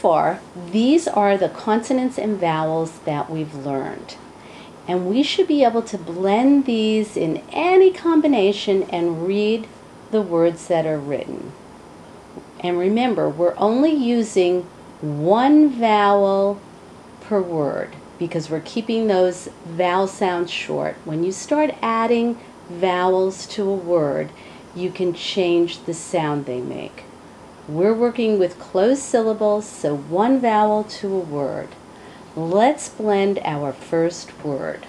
far, these are the consonants and vowels that we've learned. And we should be able to blend these in any combination and read the words that are written. And remember, we're only using one vowel per word because we're keeping those vowel sounds short. When you start adding vowels to a word, you can change the sound they make. We're working with closed syllables, so one vowel to a word. Let's blend our first word.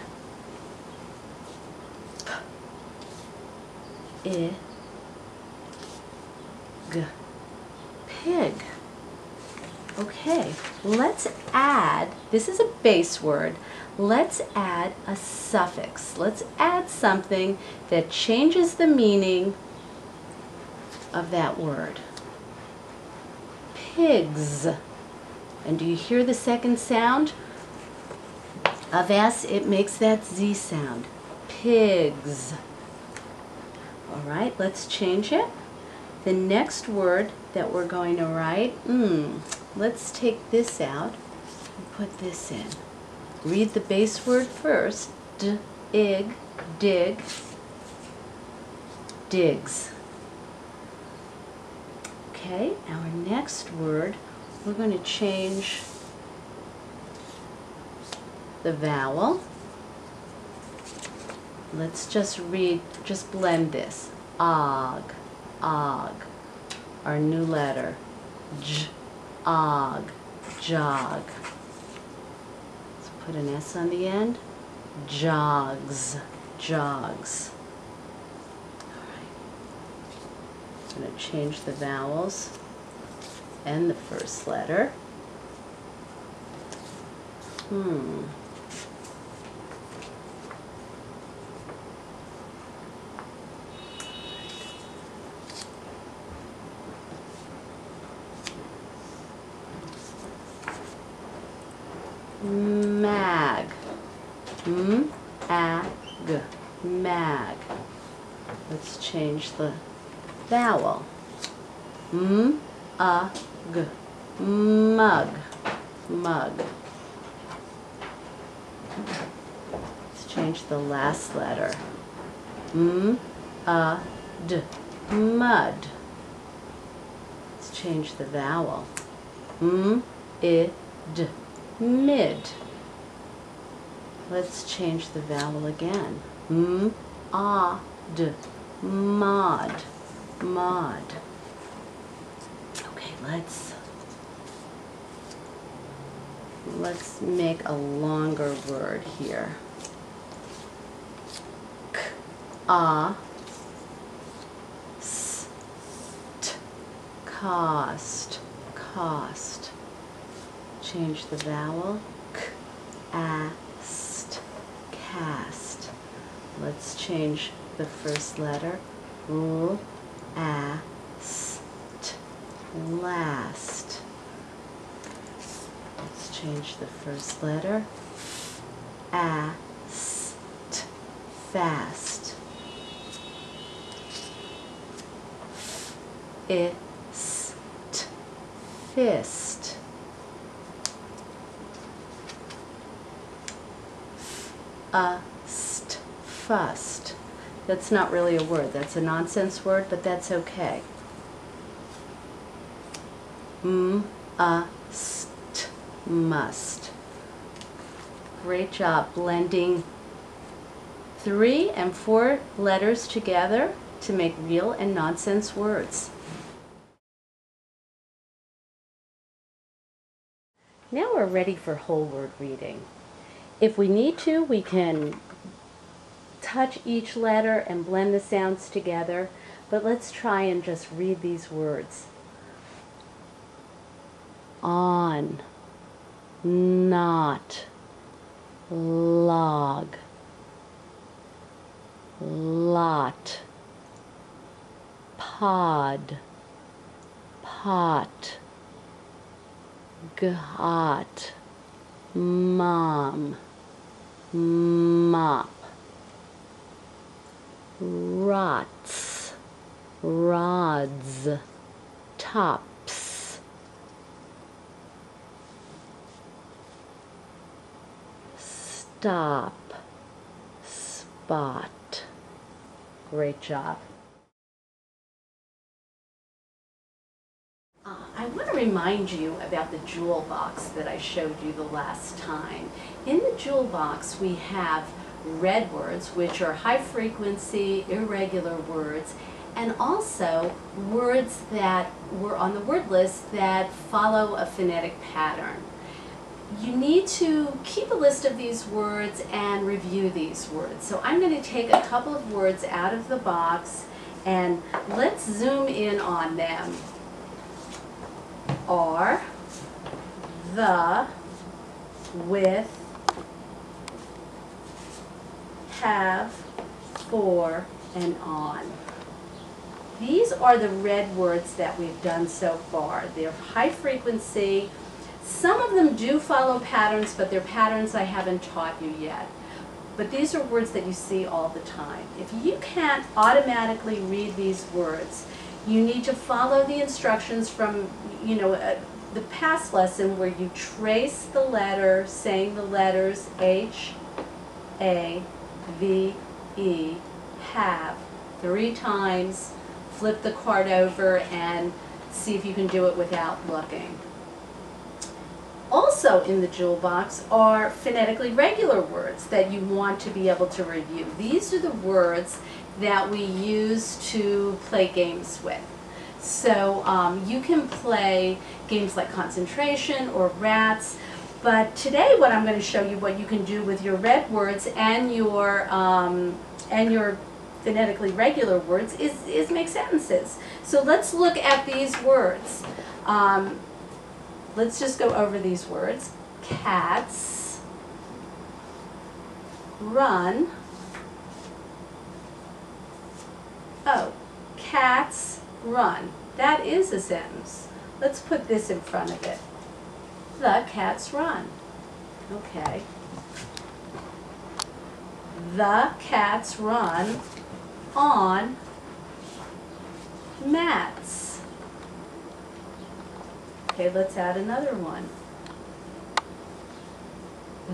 P, G, pig. Okay, let's add, this is a base word, let's add a suffix. Let's add something that changes the meaning of that word. Pigs. And do you hear the second sound of S? It makes that Z sound. Pigs. All right, let's change it. The next word that we're going to write, let's take this out and put this in. Read the base word first. D, ig, dig, digs. Okay, our next word, we're going to change the vowel. Let's just blend this. Og, og. Our new letter. J, og, jog. Let's put an S on the end. Jogs, jogs. I'm going to change the vowels and the first letter. Mag. M-A-G. Mag. Let's change the vowel. M-A-G. Mug. Mug. Let's change the last letter. M-A-D. Mud. Let's change the vowel. M-I-D. Mid. Let's change the vowel again. M-A-D. Mod. Mod. Okay, let's make a longer word here. K-A-S-T. Cost. Cost. Change the vowel. K-A-S-T. Cast. Let's change the first letter. L-A-S-T. Last. Let's change the first letter. A-S-T. Fast. I-S-T. Fist. F-A-S-T. Fust. That's not really a word. That's a nonsense word, but that's okay. M-A-S-T. Must. Great job blending 3 and 4 letters together to make real and nonsense words. Now we're ready for whole word reading. If we need to, we can touch each letter and blend the sounds together, but let's try and just read these words. On, not, log, lot, pod, pot, got, mom, mop, rots, rods, tops, stop, spot. Great job. I want to remind you about the jewel box that I showed you the last time. In the jewel box we have red words, which are high frequency, irregular words, and also words that were on the word list that follow a phonetic pattern. You need to keep a list of these words and review these words. So I'm going to take a couple of words out of the box and let's zoom in on them. Are, the, with, have, for, and on. These are the red words that we've done so far. They're high frequency. Some of them do follow patterns, but they're patterns I haven't taught you yet. But these are words that you see all the time. If you can't automatically read these words, you need to follow the instructions from, the past lesson where you trace the letter, saying the letters H, A, V, E, have 3 times, flip the card over and see if you can do it without looking. Also in the jewel box are phonetically regular words that you want to be able to review. These are the words that we use to play games with. So you can play games like concentration or rats, but today what I'm going to show you what you can do with your red words and your phonetically regular words is make sentences. So let's look at these words. Let's just go over these words. Cats, run. Oh, cats run. That is a sentence. Let's put this in front of it. The cats run. Okay. The cats run on mats. Okay, let's add another one.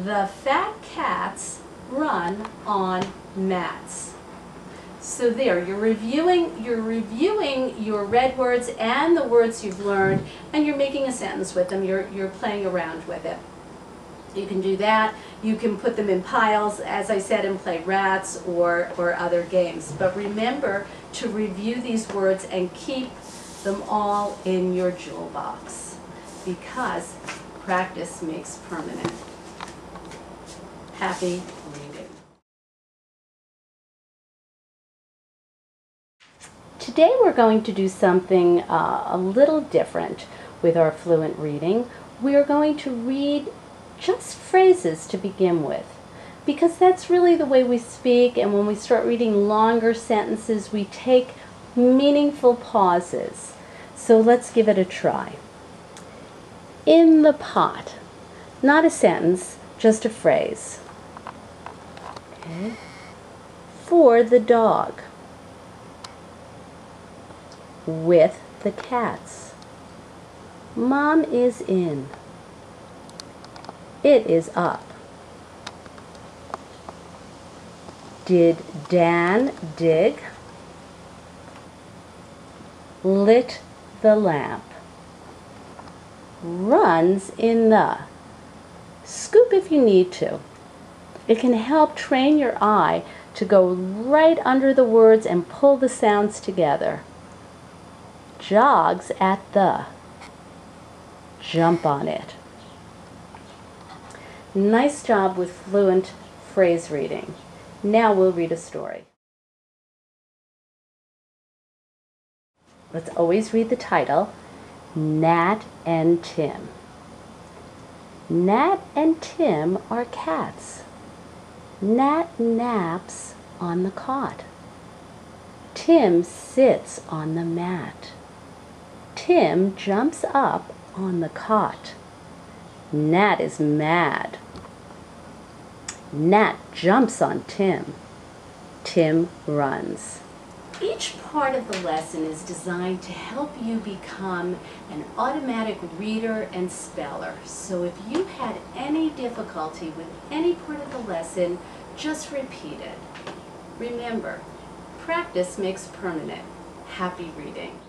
The fat cats run on mats. So there, you're reviewing your red words and the words you've learned, and you're making a sentence with them. You're playing around with it. You can do that. You can put them in piles, as I said, and play rats or other games. But remember to review these words and keep them all in your jewel box, because practice makes permanent. Happy reading. Today we're going to do something a little different with our fluent reading. We are going to read just phrases to begin with, because that's really the way we speak, and when we start reading longer sentences we take meaningful pauses. So let's give it a try. In the pot. Not a sentence, just a phrase. Okay. For the dog. With the cats. Mom is in. It is up. Did Dan dig? Lit the lamp. Runs in the. Scoop if you need to. It can help train your eye to go right under the words and pull the sounds together. Jogs at the. Jump on it. Nice job with fluent phrase reading. Now we'll read a story. Let's always read the title, Nat and Tim. Nat and Tim are cats. Nat naps on the cot. Tim sits on the mat. Tim jumps up on the cot. Nat is mad. Nat jumps on Tim. Tim runs. Each part of the lesson is designed to help you become an automatic reader and speller. So if you had any difficulty with any part of the lesson, just repeat it. Remember, practice makes permanent. Happy reading.